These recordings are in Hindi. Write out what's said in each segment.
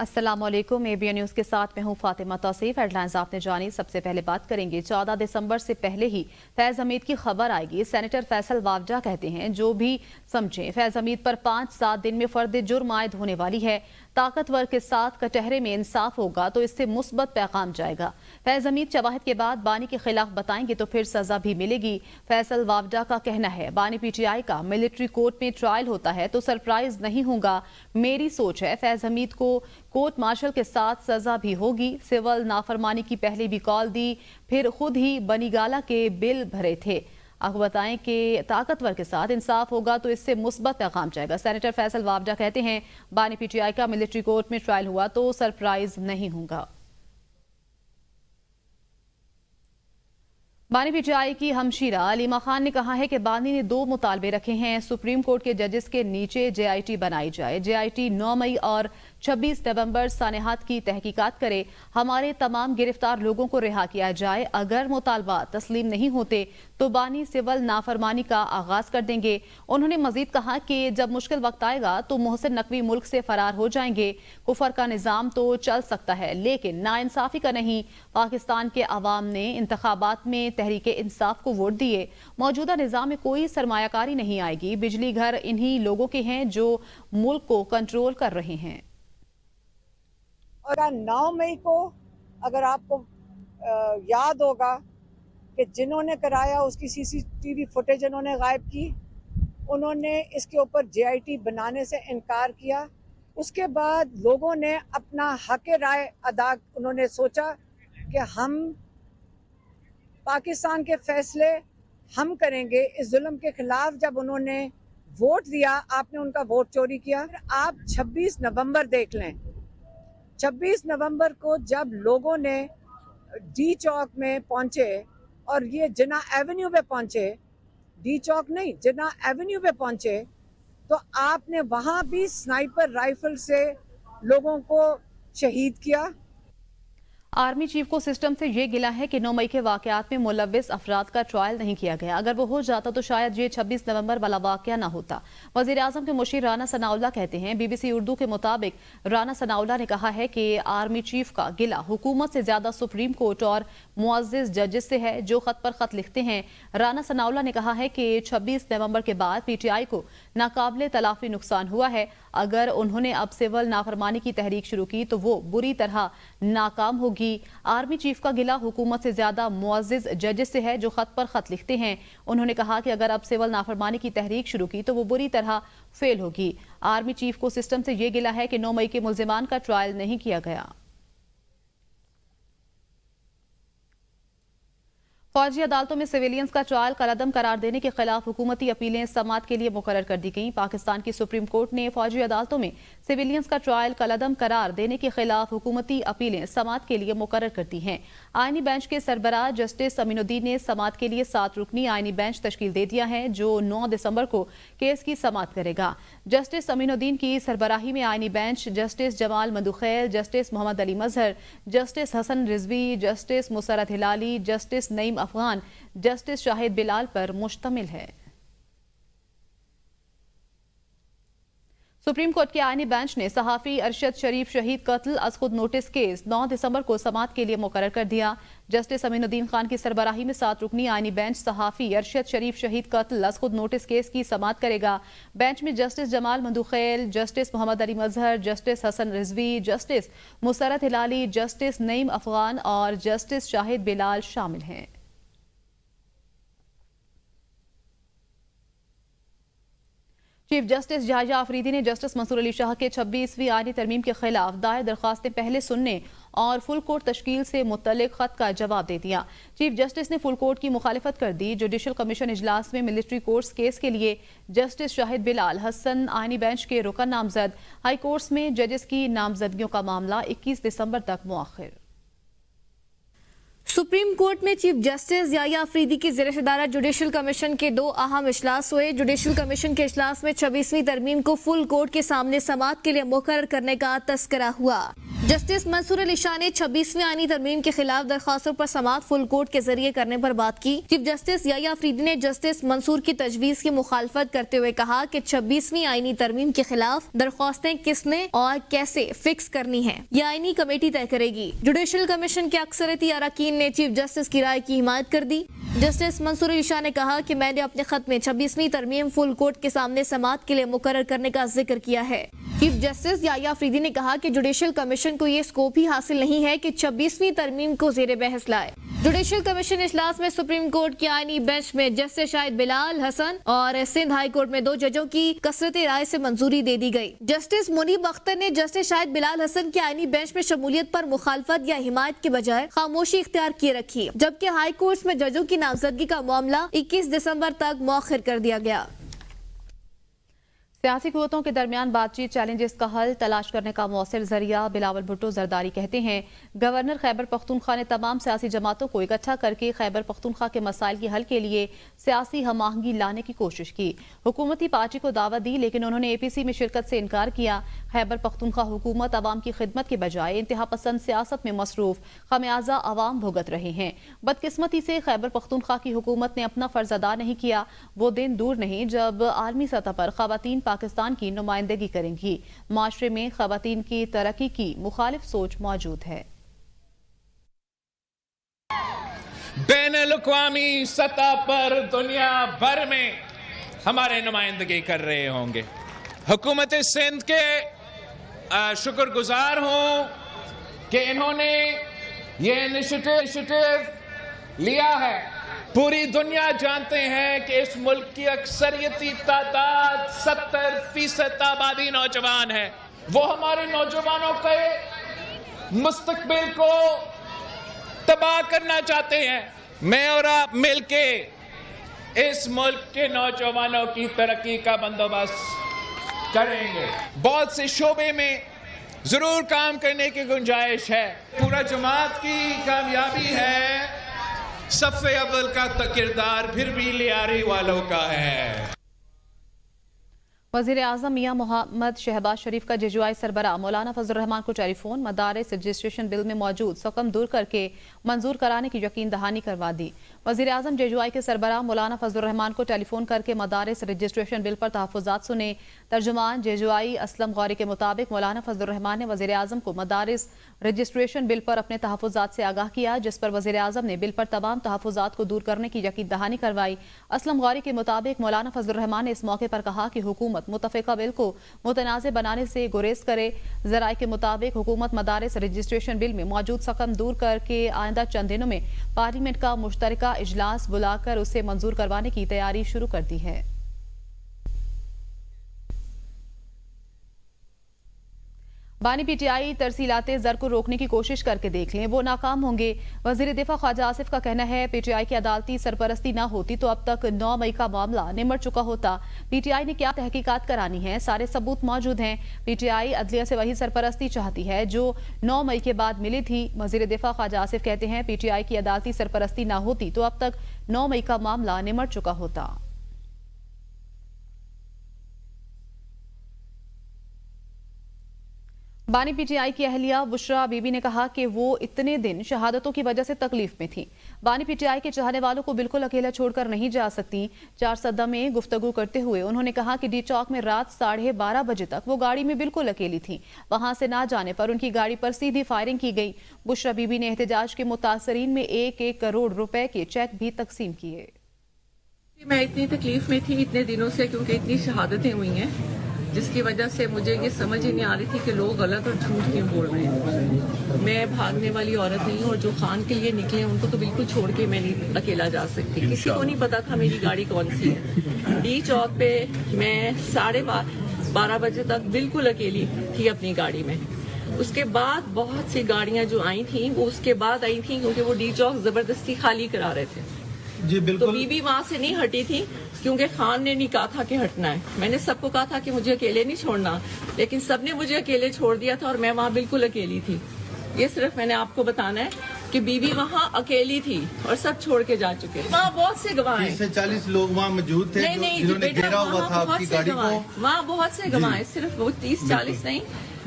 अस्सलामुअलैकुम। एबीएन न्यूज़ के साथ मैं हूं फातिमा तौसीफ। हेडलाइंस आपने जानी। सबसे पहले बात करेंगे 14 दिसंबर से पहले ही फैज हमीद की खबर आएगी। सेनेटर फैसल वावजा कहते हैं जो भी समझे फैज हमीद पर 5-7 दिन में फर्द जुर्म आयद होने वाली है। ताकतवर के साथ कटहरे में इंसाफ होगा तो इससे मुस्बत पैगाम जाएगा। फैज हमीद शवाहिद के बाद बानी के खिलाफ बताएंगे तो फिर सजा भी मिलेगी। फैसल वावजा का कहना है बानी पीटीआई का मिलिट्री कोर्ट में ट्रायल होता है तो सरप्राइज नहीं होगा। मेरी सोच है फैज हमीद को कोर्ट मार्शल के साथ सजा भी होगी। सिविल नाफरमानी की पहले भी कॉल दी, फिर खुद ही बनीगाला के बिल भरे थे। आपको बताएं कि ताकतवर के साथ इंसाफ होगा तो इससे मुस्बत पैगाम जाएगा। सेनेटर फैसल वावजा कहते हैं बानी पीटीआई का मिलिट्री कोर्ट में ट्रायल हुआ तो सरप्राइज नहीं होगा। बानी पीटीआई की हमशीरा अलीमा खान ने कहा है कि बानी ने 2 मुतालबे रखे हैं। सुप्रीम कोर्ट के जजेस के नीचे जेआईटी बनाई जाए। जेआईटी 9 मई और 26 नवंबर सानेहात की तहकीकात करे। हमारे तमाम गिरफ्तार लोगों को रिहा किया जाए। अगर मुतालबा तस्लीम नहीं होते तो बानी सिविल नाफरमानी का आगाज कर देंगे। उन्होंने मजीद कहा कि जब मुश्किल वक्त आएगा तो मोहसिन नकवी मुल्क से फरार हो जाएंगे। कुफर का निजाम तो चल सकता है लेकिन नाइंसाफी का नहीं। पाकिस्तान के अवाम ने इंतखाबात में तहरीके इंसाफ को वोट दिए। मौजूदा निजाम में कोई सरमायाकारी नहीं आएगी। बिजली घर इन्हीं लोगों के हैं जो मुल्क को कंट्रोल कर रहे हैं। और 9 मई को अगर आपको याद होगा कि जिन्होंने कराया उसकी सीसीटीवी फुटेज उन्होंने गायब की। उन्होंने इसके ऊपर जेआईटी बनाने से इनकार किया। उसके बाद लोगों ने अपना हक राय अदा, उन्होंने सोचा कि हम पाकिस्तान के फैसले हम करेंगे। इस जुल्म के खिलाफ जब उन्होंने वोट दिया, आपने उनका वोट चोरी किया। आप 26 नवंबर देख लें। 26 नवंबर को जब लोगों ने डी चौक में पहुंचे और ये जिन्ना एवेन्यू पे पहुंचे, डी चौक नहीं जिन्ना एवेन्यू पे पहुंचे, तो आपने वहां भी स्नाइपर राइफल से लोगों को शहीद किया। आर्मी चीफ को सिस्टम से ये गिला है कि 9 मई के वाकयात में मुलव्विस अफराद का ट्रायल नहीं किया गया। अगर वो हो जाता तो शायद ये 26 नवंबर वाला वाकया ना होता। वजीर आजम के मुशीर राना सनाउल्लाह कहते हैं बीबीसी उर्दू के मुताबिक राना सनाउल्लाह ने कहा है कि आर्मी चीफ का गिला हुकूमत से ज्यादा सुप्रीम कोर्ट और मुअज्जिज जजेस से है जो खत पर खत लिखते हैं। राना सनाउल्लाह ने कहा है कि 26 नवंबर के बाद पीटीआई को नाकाबिले तलाफी नुकसान हुआ है। अगर उन्होंने अब सिविल नाफरमानी की तहरीक शुरू की तो वो बुरी तरह नाकाम होगी। आर्मी चीफ का गिला हुकूमत से ज्यादा मुअज्जिज जजेस से है जो खत पर खत लिखते हैं। उन्होंने कहा कि अगर अब सिविल नाफरमानी की तहरीक शुरू की तो वो बुरी तरह फेल होगी। आर्मी चीफ को सिस्टम से यह गिला है कि 9 मई के मुल्जिमान का ट्रायल नहीं किया गया। फौजी अदालतों में सिविलियंस का ट्रायल कलअदम करार देने के खिलाफ हुकूमती अपीलें समाअत के लिए मुकर्रर कर दी गईं। पाकिस्तान की सुप्रीम कोर्ट ने फौजी अदालतों में सिविलियंस का ट्रायल कलअदम करार देने के खिलाफ हुकूमती अपीलें समाअत के लिए मुकर्रर कर दी हैं। आईनी बेंच के सरबराह जस्टिस अमीनुद्दीन ने समाअत के लिए 7 रुकनी आईनी बेंच तश्कील दे दिया है जो 9 दिसंबर को केस की समाअत करेगा। जस्टिस अमीनुद्दीन की सरबराही में आईनी bench justice Jamal Mandokhail, justice Mohammad Ali Mazhar, justice Hasan Rizvi, justice Musarrat Hilali, justice Naeem Afghan, justice Shahid Bilal पर मुश्तमिल है। सुप्रीम कोर्ट के आईनी बेंच ने सहाफी अरशद शरीफ शहीद कत्ल अज़खुद नोटिस केस 9 दिसंबर को समाअत के लिए मुकर्रर कर दिया। जस्टिस अमीनुद्दीन खान की सरबराही में 7 रुकनी आईनी बेंच सहाफी अरशद शरीफ शहीद कत्ल अज़खुद नोटिस केस की समाअत करेगा। बेंच में justice Jamal Mandokhail, justice Mohammad Ali Mazhar, justice Hasan Rizvi, justice Musarrat Hilali, justice Naeem Afghan और जस्टिस शाहिद बिलाल शामिल हैं। चीफ जस्टिस याह्या अफरीदी ने जस्टिस मंसूर अली शाह के 26वीं आईनी तरमीम के खिलाफ दायर दरखास्तें पहले सुनने और फुल कोर्ट तश्कील से मुतल्लिक खत का जवाब दे दिया। चीफ जस्टिस ने फुल कोर्ट की मुखालिफत कर दी। जुडिशल कमीशन इजलास में मिलिट्री कोर्ट्स केस के लिए जस्टिस शाहिद बिलाल हसन आईनी बेंच के रुकन नामजद। हाई कोर्ट्स में जजेस की नामजदगियों का मामला 21 दिसंबर तक मुअख्खर। सुप्रीम कोर्ट में चीफ जस्टिस याह्या अफरीदी की ज़ेर सदारत जुडिशल कमीशन के 2 अहम इजलास हुए। जुडिशल कमीशन के इजलास में 26वीं तरमीम को फुल कोर्ट के सामने समाअत के लिए मुकर्रर करने का तस्करा हुआ। जस्टिस मंसूर अली शाह ने 26वीं आईनी तरमीम के खिलाफ दरखास्तों पर समाअत फुल कोर्ट के जरिए करने पर बात की। चीफ जस्टिस याया अफरीदी ने जस्टिस मंसूर की तजवीज की मुखालफत करते हुए कहा कि 26वीं आईनी तरमीम के खिलाफ दरख्वास्तें किसने और कैसे फिक्स करनी है, यह आईनी कमेटी तय करेगी। जुडिशल कमीशन के अक्सरियती अरकान ने चीफ जस्टिस की राय की हिमायत कर दी। जस्टिस मंसूर अली शाह ने कहा कि मैंने अपने खत में 26वीं तरमीम फुल कोर्ट के सामने समाअत के लिए मुकर्रर करने का जिक्र किया है। चीफ जस्टिस याया अफरीदी ने कहा कि जुडिशल कमीशन को ये स्कोप ही हासिल नहीं है कि 26वीं तरमीम को जेर बहस लाए। जुडिशल कमीशन इजलास में सुप्रीम कोर्ट की आईनी बेंच में जस्टिस शाहिद बिलाल हसन और सिंध हाई कोर्ट में 2 जजों की कसरती राय से मंजूरी दे दी गई। जस्टिस मुनीब अख्तर ने जस्टिस शाहिद बिलाल हसन की आईनी बेंच में शमूलियत पर मुखालफत या हिमायत के बजाय खामोशी इख्तियार किए रखी, जबकि हाई कोर्ट में जजों की नामजदगी का मामला 21 दिसंबर तक मौखिर कर दिया गया। सियासी कुव्वतों के दरमियान बातचीत चैलेंजेस का हल तलाश करने का मौसर जरिया बिलावल भुट्टो जरदारी कहते हैं गवर्नर खैबर पख्तूनख्वा ने तमाम सियासी जमातों को इकट्ठा करके खैबर पख्तूनख्वा के मसाइल के हल के लिए सियासी हमाहंगी लाने की कोशिश की। हुकूमती पार्टी को दावत दी लेकिन उन्होंने APC में शिरकत से इनकार किया। खैबर पख्तूनख्वा हुकूमत अवाम की खिदमत के बजाय इंतहा पसंद सियासत में मसरूफ, खमियाजा अवाम भुगत रहे हैं। बदकिस्मती से खैबर पख्तूनख्वा की हुकूमत ने अपना फर्ज अदा नहीं किया। वो दिन दूर नहीं जब आलमी सतह पर खवातीन पाकिस्तान की नुमाइंदगी करेंगी। माशरे में खवातीन की तरक्की की मुखालिफ सोच मौजूद है। बैनुल-अक़वामी सतह पर दुनिया भर में हमारे नुमाइंदगी कर रहे होंगे। हुकूमत सिंध के शुक्रगुजार हूं कि इन्होंने ये इनिशिएटिव लिया है। पूरी दुनिया जानते हैं कि इस मुल्क की अक्सरियती तादाद 70% आबादी नौजवान है। वो हमारे नौजवानों के मुस्तकबिल को तबाह करना चाहते हैं। मैं और आप मिलके इस मुल्क के नौजवानों की तरक्की का बंदोबस्त करेंगे। बहुत से शोबे में जरूर काम करने की गुंजाइश है। पूरा जमात की कामयाबी है, सफ़े अव्वल का किरदार फिर भी लियारी वालों का है। वज़ीर आज़म मियां मोहम्मद शहबाज शरीफ का जेजुआई सरबराह मौलाना फजल रहमान को टेलीफोन मदारिस रजिस्ट्रेशन बिल में मौजूद सकम दूर करके मंजूर कराने की यकीन दहानी करवा दी। वज़ीर आज़म जेजुआई के सरबराह मौलाना फजल रहमान को टेलीफोन करके मदारिस रजिस्ट्रेशन बिल पर तहफ़्फ़ुज़ात सुने। तर्जुमान जेजुआई असलम गौरी के मुताबिक मौलाना फजल रहमान ने वज़ीर आज़म को मदारिस रजिस्ट्रेशन बिल पर अपने तहफ़्फ़ुज़ात से आगाह किया, जिस पर वज़ीर आज़म ने बिल पर तमाम तहफ़्फ़ुज़ात को दूर करने की यकीन दहानी करवाई। असलम गौरी के मुताबिक मौलाना फजल रहमान ने इस मौके पर कहा कि हुकूमत मुतफ़िका बिल को मुतनाज़ बनाने से गुरेज करे। ज़राए के मुताबिक हुकूमत मदारिस रजिस्ट्रेशन बिल में मौजूद सकम दूर करके आइंदा चंद दिनों में पार्लियामेंट का मुश्तरका इजलास बुलाकर उसे मंजूर करवाने की तैयारी शुरू कर दी है। बानी PTI तरसीलाते ज़र को रोकने की कोशिश करके देख लें, वो नाकाम होंगे। वज़ीर दिफा ख्वाजा आसिफ का कहना है PTI की अदालती सरपरस्ती ना होती तो अब तक 9 मई का मामला निमट चुका होता। PTI ने क्या तहकीकात करानी है, सारे सबूत मौजूद हैं। PTI अदलिया से वही सरपरस्ती चाहती है जो 9 मई के बाद मिली थी। वज़ीर दिफा ख्वाजा आसिफ कहते हैं PTI की अदालती सरपरस्ती ना होती तो अब तक 9 मई का मामला निमट चुका होता। बानी PTI की अहलिया बुशरा बीबी ने कहा कि वो इतने दिन शहादतों की वजह से तकलीफ में थी। बानी PTI के चाहने वालों को बिल्कुल अकेला छोड़कर नहीं जा सकती। 4 सदा में गुफ्तगू करते हुए उन्होंने कहा कि डी चौक में रात 12:30 बजे तक वो गाड़ी में बिल्कुल अकेली थी। वहां से ना जाने पर उनकी गाड़ी पर सीधी फायरिंग की गई। बुशरा बीबी ने एहतजाज के मुतासरीन में 1-1 करोड़ रुपए के चेक भी तकसीम किए। मैं इतनी तकलीफ में थी इतने दिनों से, क्योंकि इतनी शहादतें हुई हैं, जिसकी वजह से मुझे ये समझ ही नहीं आ रही थी कि लोग गलत और झूठ क्यों बोल रहे हैं। मैं भागने वाली औरत नहीं हूँ और जो खान के लिए निकले उनको तो बिल्कुल छोड़ के मैं नहीं अकेला जा सकती। किसी को नहीं पता था मेरी गाड़ी कौन सी है। डी चौक पे मैं 12:30 बजे तक बिल्कुल अकेली थी अपनी गाड़ी में। उसके बाद बहुत सी गाड़ियां जो आई थी वो उसके बाद आई थी, क्योंकि वो डी चौक जबरदस्ती खाली करा रहे थे। जी बिल्कुल। तो बीबी वहां से नहीं हटी थी क्योंकि खान ने नहीं कहा था कि हटना है। मैंने सबको कहा था कि मुझे अकेले नहीं छोड़ना, लेकिन सबने मुझे अकेले छोड़ दिया था और मैं वहां बिल्कुल अकेली थी। ये सिर्फ मैंने आपको बताना है कि बीबी वहां अकेली थी और सब छोड़ के जा चुके। वहाँ बहुत से गवाह हैं। 30 से 40 लोग वहाँ मौजूद थे जिन्होंने घेरा हुआ था आपकी गाड़ी को। वहाँ बहुत से गवाह हैं, सिर्फ वो 30-40 नहीं,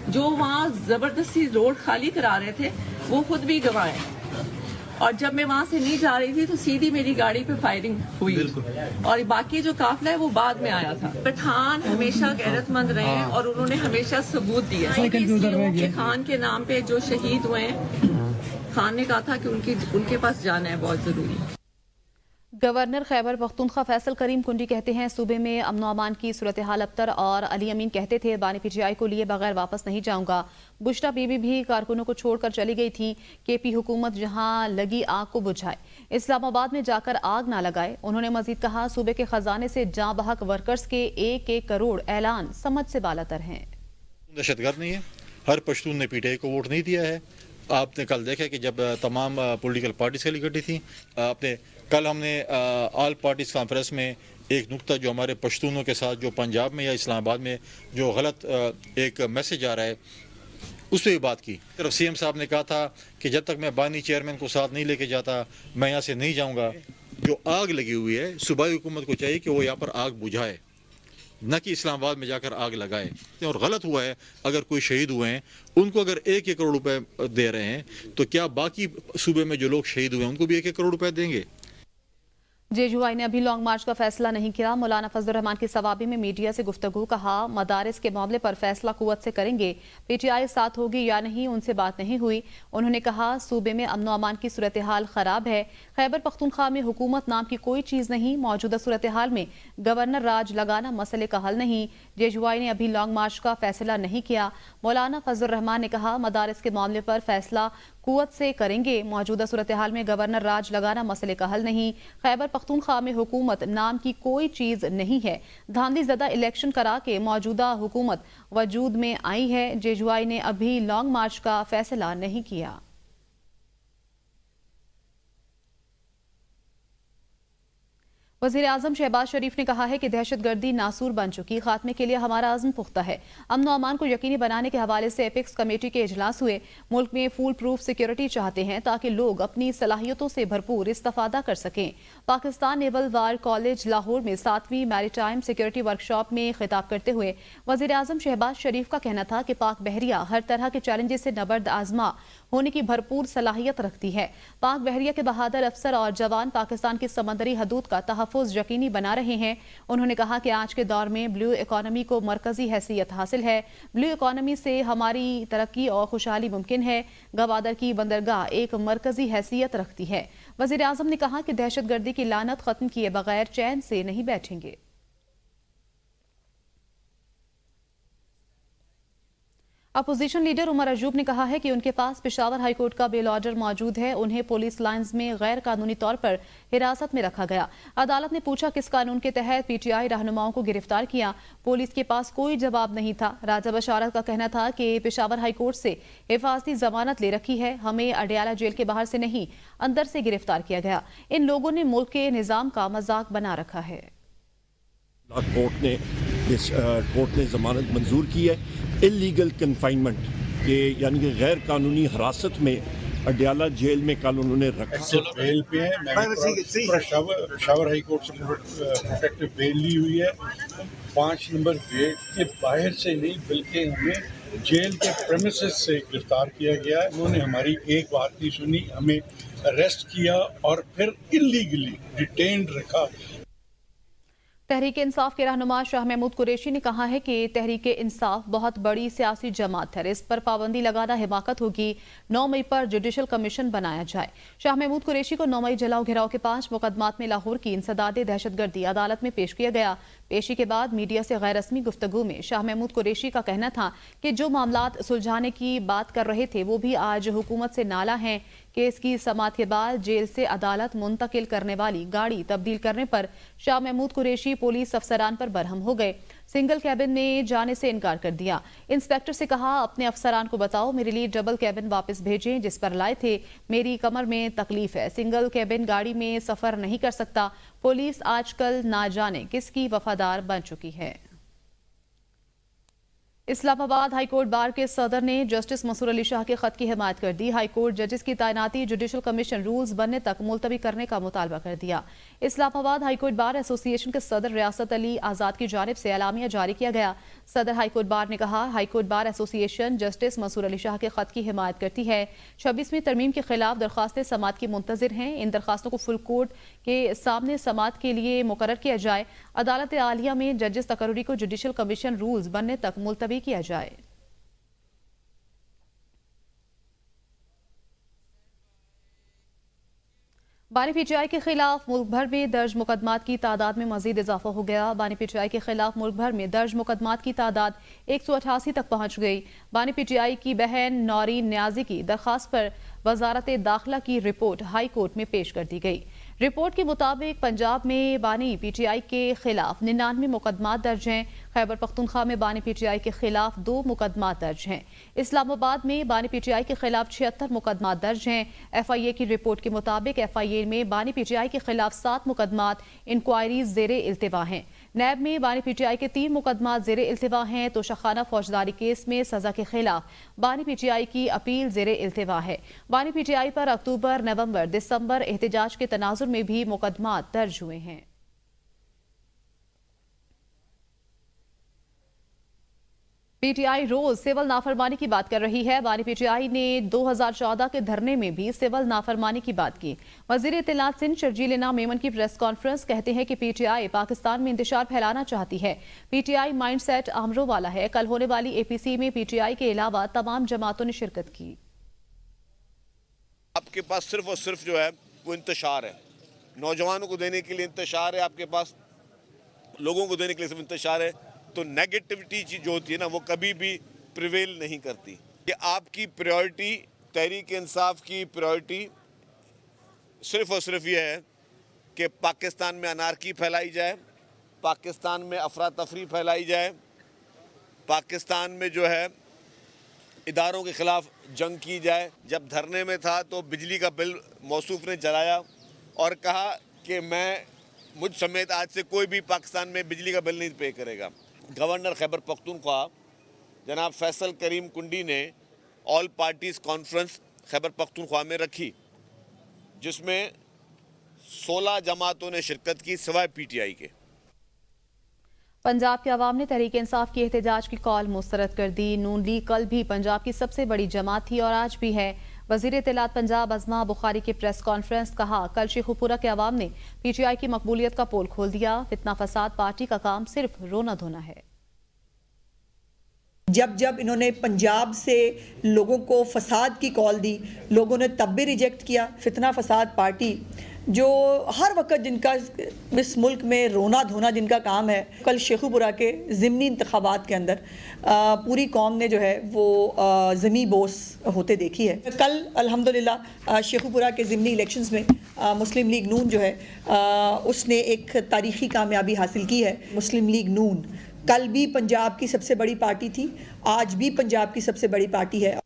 जो वहाँ जबरदस्ती रोड खाली करा रहे थे वो खुद भी गवाह हैं। और जब मैं वहाँ से नहीं जा रही थी तो सीधी मेरी गाड़ी पे फायरिंग हुई और बाकी जो काफिला है वो बाद में आया था। पठान हमेशा गैरतमंद रहे और उन्होंने हमेशा सबूत दिए। के खान के नाम पे जो शहीद हुए हैं, खान ने कहा था कि उनके पास जाना है बहुत जरूरी। गवर्नर खैबर पख्तूनख्वा फैसल करीम कुंडी कहते हैं सूबे में अमन अमान की सूरत हाल अबतर और अली अमीन कहते थे बानी पीटीआई को लिए बगैर वापस नहीं जाऊंगा। बुशरा बीबी भी कारकुनों को छोड़कर चली गई थी। केपी हुकूमत जहां लगी आग को बुझाए, इस्लामाबाद में जाकर आग ना लगाए। उन्होंने मजीद कहा सूबे के खजाने से जां बहक वर्कर्स के 1-1 करोड़ ऐलान समझ से बालातर हैं। दहशतगर्द नहीं है, हर पश्तून ने पीटीआई को वोट नहीं दिया है। आपने कल देखा कि जब तमाम पॉलिटिकल पार्टीज खाली इकट्ठी थी, आपने कल हमने ऑल पार्टीज कॉन्फ्रेंस में एक नुक्ता जो हमारे पश्तूनों के साथ जो पंजाब में या इस्लामाबाद में जो गलत एक मैसेज आ रहा है उस पर भी बात की। तरफ सीएम साहब ने कहा था कि जब तक मैं बानी चेयरमैन को साथ नहीं लेके जाता मैं यहाँ से नहीं जाऊँगा। जो आग लगी हुई है सूबाई हुकूमत को चाहिए कि वो यहाँ पर आग बुझाए, न कि इस्लामाबाद में जाकर आग लगाए। और गलत हुआ है, अगर कोई शहीद हुए हैं उनको अगर 1-1 करोड़ रुपए दे रहे हैं तो क्या बाकी सूबे में जो लोग शहीद हुए हैं उनको भी 1-1 करोड़ रुपए देंगे? जेयूआई ने अभी लॉन्ग मार्च का फैसला नहीं किया। मौलाना फजलुर रहमान की सवाबी में मीडिया से गुफ्तगू, कहा मदारिस के मामले पर फैसला कुव्वत से करेंगे, पीटीआई साथ होगी या नहीं उनसे बात नहीं हुई। उन्होंने कहा सूबे में अमन अमान की सूरत हाल खराब है, खैबर पख्तूनख्वा में हुकूमत नाम की कोई चीज नहीं, मौजूदा सूरत हाल में गवर्नर राज लगाना मसले का हल नहीं। जेयूआई ने अभी लॉन्ग मार्च का फैसला नहीं किया। मौलाना फजलुर रहमान ने कहा मदारिस के मामले पर फैसला कुव्वत से करेंगे, मौजूदा सूरत हाल में गवर्नर राज लगाना मसले का हल नहीं। खैबर पख्तूनख्वा में हुकूमत नाम की कोई चीज नहीं है, धांधली ज़दा इलेक्शन करा के मौजूदा हुकूमत वजूद में आई है। जेयूआई ने अभी लॉन्ग मार्च का फैसला नहीं किया। वज़ीर आज़म शहबाज शरीफ ने कहा है कि दहशतगर्दी नासूर बन चुकी, खात्मे के लिए हमारा अज़्म पुख्ता है। अमन और अमान को यकीनी बनाने के हवाले से एपेक्स कमेटी के इजलास हुए। मुल्क में फुल प्रूफ सिक्योरिटी चाहते हैं ताकि लोग अपनी सलाहियतों से भरपूर इस्तेफादा कर सकें। पाकिस्तान नेवल वार कॉलेज लाहौर में 7वीं मैरीटाइम सिक्योरिटी वर्कशॉप में खिताब करते हुए वज़ीर आज़म शहबाज शरीफ का कहना था कि पाक बहरिया हर तरह के चैलेंजेस से नबर्द आजमा होने की भरपूर सलाहियत रखती है। पाक बहरिया के बहादुर अफसर और जवान पाकिस्तान की समंदरी हदूद का तहफ़्फ़ुज़ यकीनी बना रहे हैं। उन्होंने कहा कि आज के दौर में ब्लू इकॉनमी को मरकजी हैसियत हासिल है। ब्लू इकॉनमी से हमारी तरक्की और खुशहाली मुमकिन है। गवादर की बंदरगाह एक मरकजी हैसियत रखती है। वज़ीर आज़म ने कहा कि दहशतगर्दी की लानत खत्म किए बगैर चैन से नहीं बैठेंगे। अपोजिशन लीडर उमर अयूब ने कहा है कि उनके पास पेशावर हाईकोर्ट का बेल ऑर्डर मौजूद है। उन्हें पुलिस लाइंस में गैर कानूनी तौर पर हिरासत में रखा गया। अदालत ने पूछा किस कानून के तहत पीटीआई रहनुमाओं को गिरफ्तार किया। पुलिस के पास कोई जवाब नहीं था। राजा बशारत का कहना था कि पेशावर हाईकोर्ट से हिफाजती जमानत ले रखी है, हमें अडयाला जेल के बाहर से नहीं अंदर से गिरफ्तार किया गया। इन लोगों ने मुल्क के निजाम का मजाक बना रखा है। कोर्ट ने जमानत मंजूर की है इलीगल कन्फाइनमेंट के, यानी कि गैर कानूनी हिरासत में अडयाला जेल में कल उन्होंने रखा। बेल पे है, पेशावर हाई कोर्ट से प्रोटेक्टिव बेल ली हुई है। 5 नंबर गेट के बाहर से नहीं बल्कि हमें जेल के प्रेमिसेस से गिरफ्तार किया गया है। उन्होंने हमारी एक बात नहीं सुनी, हमें अरेस्ट किया और फिर इलीगली डिटेन्ड रखा। तहरीक इंसाफ के रहनुमा शाह महमूद कुरैशी ने कहा है कि तहरीक इंसाफ बहुत बड़ी सियासी जमात है, इस पर पाबंदी लगाना हिमाकत होगी। 9 मई पर जुडिशल कमीशन बनाया जाए। शाह महमूद कुरैशी को 9 मई जलाओ घिराव के 5 मुकदमात में लाहौर की इंसदाद दहशतगर्दी अदालत में पेश किया गया। पेशी के बाद मीडिया से गैर रस्मी गुफ्तगू में शाह महमूद कुरैशी का कहना था कि जो मामलात सुलझाने की बात कर रहे थे वो भी आज हुकूमत से नाला हैं। केस की समाअत के बाद जेल से अदालत मुंतकिल करने वाली गाड़ी तब्दील करने पर शाह महमूद कुरैशी पुलिस अफसरान पर बरहम हो गए। सिंगल कैबिन में जाने से इनकार कर दिया। इंस्पेक्टर से कहा अपने अफसरान को बताओ मेरे लिए डबल कैबिन वापस भेजें जिस पर लाए थे, मेरी कमर में तकलीफ है, सिंगल कैबिन गाड़ी में सफर नहीं कर सकता। पुलिस आजकल ना जाने किसकी वफादार बन चुकी है। इस्लामाबाद हाईकोर्ट बार के सदर ने जस्टिस मंसूर अली शाह के खत की हिमायत कर दी। हाईकोर्ट जजेस की तैनाती जुडिशल कमीशन रूल्स बनने तक मुलतवी करने का मुतालबा कर दिया। इस्लामाबाद हाईकोर्ट बार एसोसिएशन के सदर रियासत अली आजाद की जानिब से एलामिया जारी किया गया। सदर हाईकोर्ट बार ने कहा, high court bar association justice Mansoor Ali Shah के खत की हिमायत करती है। 26वीं तरमीम के खिलाफ दरखास्तें समाअत की मुंतजिर हैं। इन दरखास्तों को फुल कोर्ट के सामने समाअत के लिए मुकर्रर किया जाए। अदालत आलिया में जजेस तकर्री को जुडिशल कमीशन रूल्स बनने तक मुलतवी किया जाए। बानी पीटीआई के खिलाफ मुल्क भर में दर्ज मुकदमात की तादाद में मजीद इजाफा हो गया। बानी पीटीआई के खिलाफ मुल्क भर में दर्ज मुकदमात की तादाद 188 तक पहुंच गई। बानी पीटीआई की बहन नौरीन न्याजी की दरखास्त पर वजारत दाखिला की रिपोर्ट हाई कोर्ट में पेश कर दी गई। रिपोर्ट के मुताबिक पंजाब में बानी पीटीआई के खिलाफ 99 मुकदमात दर्ज हैं। खैबर पख्तूनख्वा में बानी पीटीआई के खिलाफ 2 मुकदमात दर्ज हैं। इस्लामाबाद में बानी पीटीआई के खिलाफ 76 मुकदमात दर्ज हैं। FIA की रिपोर्ट के मुताबिक FIA में बानी पीटीआई के खिलाफ 7 मुकदमात इंक्वायरी ज़ेरे इल्तिवा हैं। नैब में बानी पीटीआई के 3 मुकदमात ज़ेरे इल्तिवा हैं तो शखाना फौजदारी केस में सजा के खिलाफ बानी पीटीआई की अपील ज़ेरे इल्तिवा है। बानी पीटीआई पर अक्टूबर, नवंबर, दिसंबर एहतजाज के तनाजुर में भी मुकदमात दर्ज हुए हैं। पीटीआई रोज सिविल नाफरमानी की बात कर रही है। बानी पीटीआई ने 2014 के धरने में भी सिविल नाफरमानी की बात की। वजीर इत्तलात सिंध शर्जील इनाम मेमन की प्रेस कॉन्फ्रेंस कहते हैं कि पीटीआई पाकिस्तान में इंतशार फैलाना चाहती है। पीटीआई माइंडसेट आमरों वाला है। कल होने वाली APC में पीटीआई के अलावा तमाम जमातों ने शिरकत की। आपके पास सिर्फ और सिर्फ जो है वो इंतशार है, नौजवानों को देने के लिए इंतशार है, आपके पास लोगों को देने के लिए सिर्फ इंतशार है। तो नेगेटिविटी जो होती है ना, वो कभी भी प्रिवेल नहीं करती। कि आपकी प्रायोरिटी, तहरीक इंसाफ की प्रायोरिटी सिर्फ और सिर्फ ये है कि पाकिस्तान में अनारकी फैलाई जाए, पाकिस्तान में अफरा तफरी फैलाई जाए, पाकिस्तान में जो है इदारों के खिलाफ जंग की जाए। जब धरने में था तो बिजली का बिल मौसूफ ने जलाया और कहा कि मुझ समेत आज से कोई भी पाकिस्तान में बिजली का बिल नहीं पे करेगा। गवर्नर खैबर पख्तूनख्वा जनाब फैसल करीम कुंडी ने all parties conference Khyber Pakhtunkhwa में रखी, जिसमें 16 जमातों ने शिरकत की सिवाय पीटीआई के। पंजाब के अवाम ने तहरीक इंसाफ की एहतजाज की कॉल मुस्तरद कर दी। नून लीग कल भी पंजाब की सबसे बड़ी जमात थी और आज भी है। वजीर इत्तलात पंजाब अज़मा बुखारी की प्रेस कॉन्फ्रेंस कहा, कल शेखुपुरा के अवाम ने पीटीआई की मकबूलियत का पोल खोल दिया। फितना फसाद पार्टी का काम सिर्फ रोना धोना है। जब इन्होंने पंजाब से लोगों को फसाद की कॉल दी, लोगों ने तब भी रिजेक्ट किया। फितना फसाद पार्टी जो हर वक्त जिनका इस मुल्क में रोना धोना जिनका काम है, कल शेखुपुरा के ज़िमनी इंतखाबात के अंदर पूरी कौम ने जो है वो ज़मी बोस होते देखी है। कल अल्हम्दुलिल्लाह शेखुपुरा के ज़िमनी इलेक्शंस में मुस्लिम लीग नून जो है उसने एक तारीख़ी कामयाबी हासिल की है। मुस्लिम लीग नून कल भी पंजाब की सबसे बड़ी पार्टी थी, आज भी पंजाब की सबसे बड़ी पार्टी है।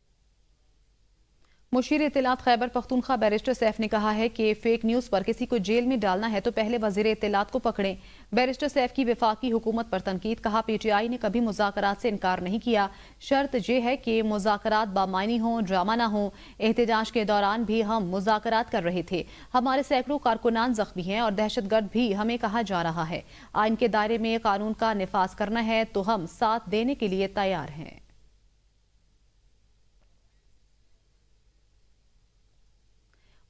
मुशीर इत्तलात खैबर पख्तूनख्वा बैरिस्टर सैफ ने कहा है कि फेक न्यूज़ पर किसी को जेल में डालना है तो पहले वजीर इत्तलात को पकड़ें। बैरिस्टर सैफ की वफाकी हुकूमत पर तनकीद। कहा, पीटीआई ने कभी मुज़ाकरात से इनकार नहीं किया। शर्त यह है कि मुज़ाकरात बामायनी हों, ड्रामा ना हो। एहतजाज के दौरान भी हम मुज़ाकरात कर रहे थे। हमारे सैकड़ों कारकुनान जख्मी हैं और दहशतगर्द भी हमें कहा जा रहा है। आइन के दायरे में कानून का निफाज करना है तो हम साथ देने के लिए तैयार हैं।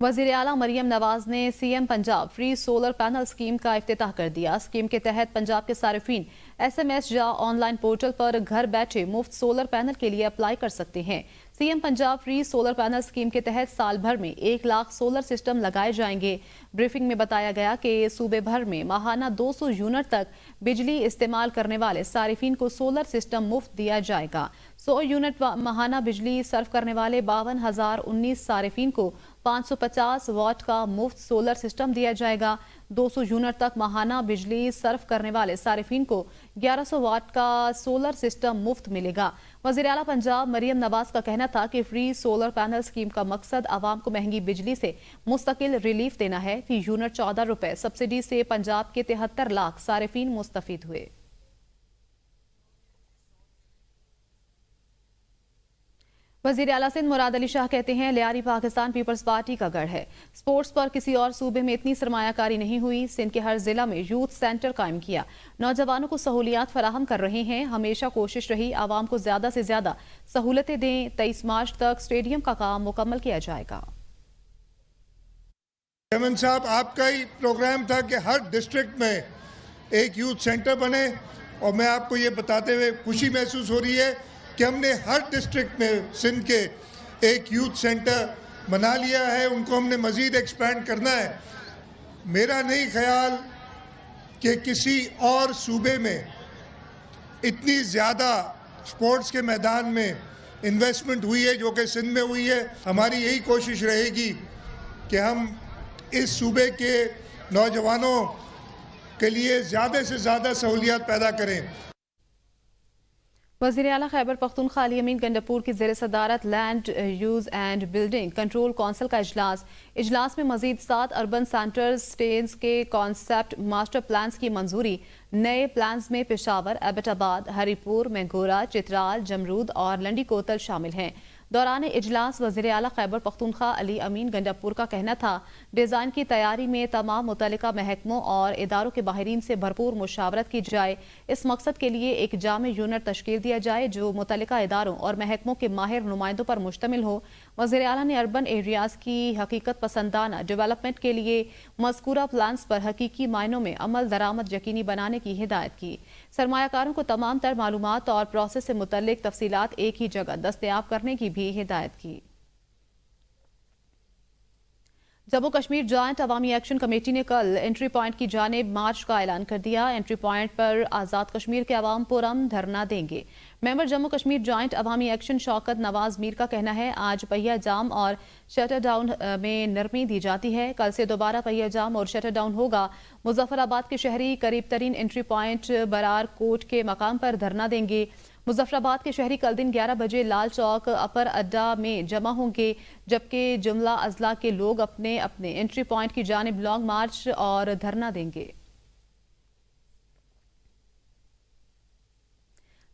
वज़ीर आला मरियम नवाज ने CM Punjab free solar panel scheme का इफ्तिताह कर दिया। स्कीम के तहत पंजाब के सारिफीन SMS या ऑनलाइन पोर्टल पर घर बैठे मुफ्त सोलर पैनल के लिए अप्लाई कर सकते हैं। CM Punjab free solar panel scheme के तहत साल भर में 1 लाख सोलर सिस्टम लगाए जाएंगे। ब्रीफिंग में बताया गया कि सूबे भर में माहाना 200 यूनिट तक बिजली इस्तेमाल करने वाले सारिफीन को सोलर सिस्टम मुफ्त दिया जाएगा। 100 यूनिट माहाना बिजली सर्व करने वाले 52,019 सारिफीन को 550 वाट का मुफ्त सोलर सिस्टम दिया जाएगा। 200 यूनिट तक माहाना बिजली सर्व करने वाले सारिफीन को 1100 वाट का सोलर सिस्टम मुफ्त मिलेगा। वज़ीर आला पंजाब मरियम नवाज का कहना था कि फ्री सोलर पैनल स्कीम का मकसद आवाम को महंगी बिजली से मुस्तकिल रिलीफ देना है। फी यूनिट 14 रुपए सब्सिडी से पंजाब के 73 लाख सारिफीन मुस्तफीद हुए। वजीर आला सिंध मुराद अली शाह कहते हैं लियारी पाकिस्तान पीपल्स पार्टी का गढ़ है। स्पोर्ट्स पर किसी और सूबे में इतनी सरमायाकारी नहीं हुई। सिंध के हर जिला में यूथ सेंटर कायम किया, नौजवानों को सहूलियात फराहम कर रहे हैं। हमेशा कोशिश रही आवाम को ज्यादा से ज्यादा सहूलतें दें। 23 मार्च तक स्टेडियम का काम मुकम्मल किया जाएगा। चेयरमैन साहब, आपका ही प्रोग्राम था कि हर डिस्ट्रिक्ट में एक यूथ सेंटर बने, और मैं आपको ये बताते हुए खुशी महसूस हो रही है कि हमने हर डिस्ट्रिक्ट में सिंध के एक यूथ सेंटर बना लिया है। उनको हमने मज़ीद एक्सपैंड करना है। मेरा नहीं ख्याल कि किसी और सूबे में इतनी ज़्यादा स्पोर्ट्स के मैदान में इन्वेस्टमेंट हुई है जो कि सिंध में हुई है। हमारी यही कोशिश रहेगी कि हम इस सूबे के नौजवानों के लिए ज़्यादा से ज़्यादा सहूलियात पैदा करें। वज़ीर आला खैबर पख्तूनख्वा अली अमीन गंडापुर की ज़ेर सदारत land use and building control council का इजलास में मजीद 7 अर्बन सेंटर्स स्टेज के कॉन्सेप्ट मास्टर प्लान्स की मंजूरी। नए प्लान्स में पेशावर, एबटाबाद, हरिपुर, मेंगोरा, चित्राल, जमरूद और लंडी कोतल शामिल हैं। दौरान इजलास वज़ीर आला खैबर पख्तूनख्वा अली अमीन गंडापुर का कहना था डिज़ाइन की तैयारी में तमाम मुतल्लिका महकमों और इदारों के माहिरीन से भरपूर मुशावरत की जाए। इस मकसद के लिए एक जामे यूनिट तश्कील दिया जाए जो मुतल्लिका इदारों और महकमों के माहिर नुमाइंदों पर मुश्तमिल हो। वज़ीर आला ने अर्बन एरियाज़ की हकीकत पसंदाना डेवलपमेंट के लिए मज़कूरा प्लान्स पर हकीकी मायनों में अमल दरामद यकीनी बनाने की हिदायत की। सरमायाकारों को तमाम तर मालूमात और प्रोसेस से मुतल्लिक तफसीलात एक ही जगह दस्तयाब करने की भी हिदायत की। जम्मू कश्मीर जॉइंट अवामी एक्शन कमेटी ने कल एंट्री पॉइंट की जानिब मार्च का ऐलान कर दिया। एंट्री पॉइंट पर आज़ाद कश्मीर के अवाम पुरअमन धरना देंगे। मेंबर जम्मू कश्मीर जॉइंट अवामी एक्शन शौकत नवाज मीर का कहना है आज पहिया जाम और शटर डाउन में नरमी दी जाती है। कल से दोबारा पहिया जाम और शटर डाउन होगा। मुजफ्फराबाद के शहरी करीब तरीन एंट्री पॉइंट बरार कोट के मकाम पर धरना देंगे। मुजफ्फराबाद के शहरी कल दिन 11 बजे लाल चौक अपर अड्डा में जमा होंगे, जबकि जुमला अजला के लोग अपने अपने एंट्री पॉइंट की जानिब लॉन्ग मार्च और धरना देंगे।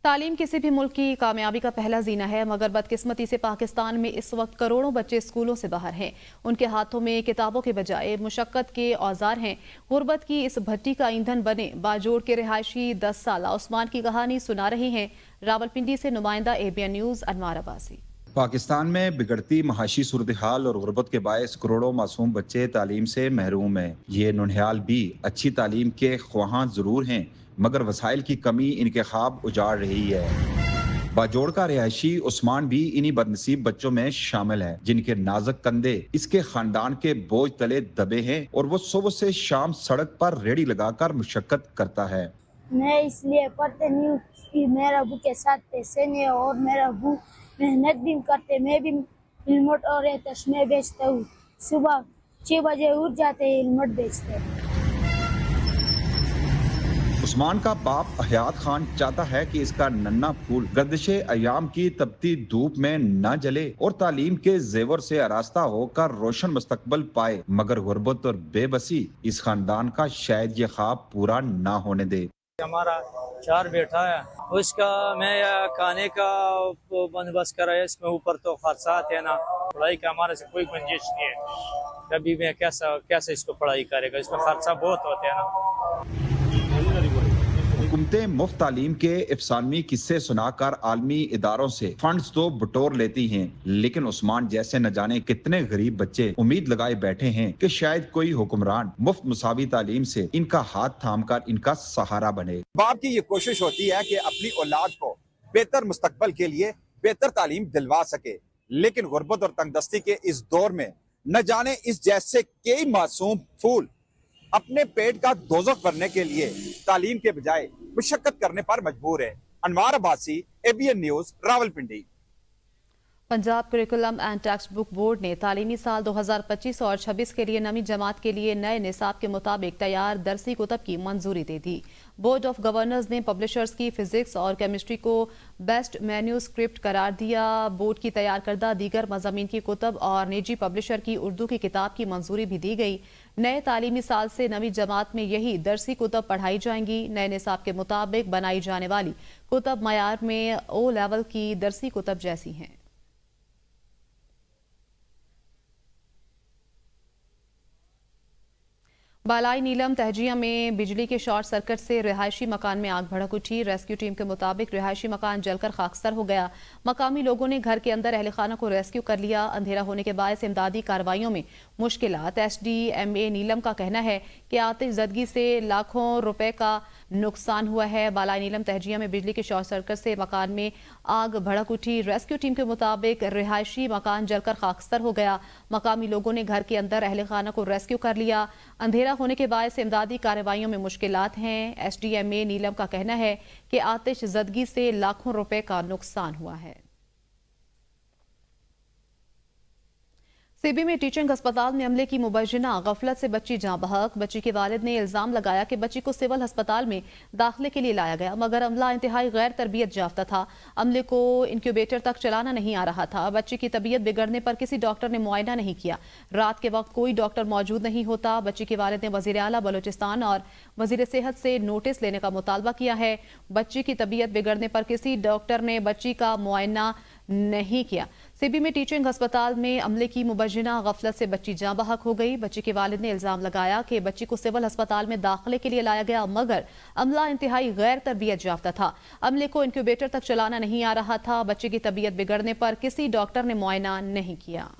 तालीम किसी भी मुल्क की कामयाबी का पहला जीना है, मगर बदकिस्मती से पाकिस्तान में इस वक्त करोड़ों बच्चे स्कूलों से बाहर हैं। उनके हाथों में किताबों के बजाय मुशक्कत के औजार हैं। गुर्बत की इस भट्टी का ईंधन बने बाजोड़ के रिहायशी 10 साला उस्मान की कहानी सुना रहे हैं रावलपिंडी से नुमाइंदा ABN न्यूज़ अनवार अब्बासी। पाकिस्तान में बिगड़ती महाशी सूरत हाल और गुर्बत के बायस करोड़ों मासूम बच्चे तालीम से महरूम हैं। ये नन्हेयाल भी अच्छी तालीम के ख्वाहां जरूर हैं, मगर वसाइल की कमी इनके ख्वाब उजाड़ रही है। बाजोड़ का रिहायशी उस्मान भी इन्हीं बदनसीब बच्चों में शामिल है, जिनके नाजुक कंधे इसके खानदान के बोझ तले दबे हैं और वो सुबह से शाम सड़क पर रेड़ी लगाकर मुशक्कत करता है। मैं इसलिए पढ़ते नहीं हूँ कि मेरा अबू के साथ पैसे नहीं, और मेरा अबू मेहनत भी करते। मैं भी हेलमेट और चश्मे बेचता हूँ। सुबह 6 बजे उठ जाते हैं, हेलमेट बेचते। उस्मान का बाप हयात खान चाहता है कि इसका नन्ना फूल गर्दिशे अयाम की तपती धूप में न जले और तालीम के जेवर से आरास्ता होकर रोशन मुस्तकबल पाए, मगर गुर्बत और बेबसी इस खानदान का शायद ये ख्वाब पूरा ना होने दे। हमारा 4 बेटा है, उसका मैं खाने का बंदोबस्त कर रहा है। इसमें ऊपर तो खर्चात है ना, पढ़ाई का हमारे से कोई गुंजाइश नहीं है। कभी मैं कैसे इसको पढ़ाई करेगा, इसमें खर्चा बहुत होते हैं ना। हुकूमतें मुफ्त तालीम के अफसानवी किस्से सुनाकर आलमी इदारों से फंड्स तो बटोर लेती हैं, लेकिन उस्मान जैसे न जाने कितने गरीब बच्चे उम्मीद लगाए बैठे हैं कि शायद कोई हुक्मरान मुफ्त मुसावी तालीम से इनका हाथ थामकर इनका सहारा बने। बाप की ये कोशिश होती है कि अपनी औलाद को बेहतर मुस्तकबल के लिए बेहतर तालीम दिलवा सके, लेकिन गुर्बत और तंगदस्ती के इस दौर में न जाने इस जैसे कई मासूम फूल अपने पेट का दोज़ख भरने के लिए तालीम के बजाय मुशक्कत करने पर मजबूर है। Anwar Abbasi, ABN news, Rawalpindi. Punjab curriculum and textbook board ने तालीमी साल 2025 और 26 के लिए नवी जमात के लिए नए निसाब के मुताबिक तैयार दरसी कुतब की मंजूरी दे दी। बोर्ड ऑफ गवर्नर्स ने पब्लिशर्स की फिजिक्स और केमिस्ट्री को बेस्ट मैन्यूस्क्रिप्ट करार दिया। बोर्ड की तैयार करदा दीगर मज़ामीन की कुतब और निजी पब्लिशर की उर्दू की किताब की मंजूरी भी दी गई। नए तालीमी साल से नवी जमात में यही दरसी कुतब पढ़ाई जाएंगी। नए निसाब के मुताबिक बनाई जाने वाली कुतब मयार में O लेवल की दरसी कुतब जैसी हैं। बालाई नीलम तहजिया में बिजली के शॉर्ट सर्किट से रिहायशी मकान में आग भड़क उठी। रेस्क्यू टीम के मुताबिक रिहायशी मकान जलकर खाकसर हो गया। मकामी लोगों ने घर के अंदर अहल खाना को रेस्क्यू कर लिया। अंधेरा होने के बायस इमदादी कार्रवाइयों में मुश्किलात। SDMA नीलम का कहना है कि आतिशज़दगी से लाखों रुपए का नुकसान हुआ है। बालाई नीलम तहजिया में बिजली के शॉर्ट सर्किट से मकान में आग भड़क उठी। रेस्क्यू टीम के मुताबिक रिहायशी मकान जलकर खाकसर हो गया। मकामी लोगों ने घर के अंदर अहल खाना को रेस्क्यू कर लिया। अंधेरा होने के बायस इमदादी कार्रवाइयों में मुश्किलात हैं। SDMA नीलम का कहना है कि आतिशज़दगी से लाखों रुपए का नुकसान हुआ है। सीबी में टीचिंग अस्पताल में अमले की मुबैना गफलत से बच्ची जाँ बहक। बच्ची के वालिद ने इल्जाम लगाया कि बच्ची को सिविल अस्पताल में दाखिले के लिए लाया गया, मगर अमला इंतहाई गैर तरबियत याफ्ता था। अमले को इंक्यूबेटर तक चलाना नहीं आ रहा था। बच्ची की तबीयत बिगड़ने पर किसी डॉक्टर ने मुआयना नहीं किया। रात के वक्त कोई डॉक्टर मौजूद नहीं होता। बच्ची के वालिद ने वजीर आला बलोचिस्तान और वजीर सेहत से नोटिस लेने का मुतालबा किया है। बच्ची की तबीयत बिगड़ने पर किसी डॉक्टर ने बच्ची का मुआयना नहीं किया। सीबी में टीचिंग अस्पताल में अमले की मुबैना गफलत से बच्ची जाँ बहक हो गई। बच्ची के वालिद ने इल्जाम लगाया कि बच्ची को सिविल अस्पताल में दाखिले के लिए लाया गया, मगर अमला इंतहाई गैर तरबियत याफ्ता था। अमले को इंक्यूबेटर तक चलाना नहीं आ रहा था। बच्ची की तबीयत बिगड़ने पर किसी डॉक्टर ने मुआयना नहीं किया।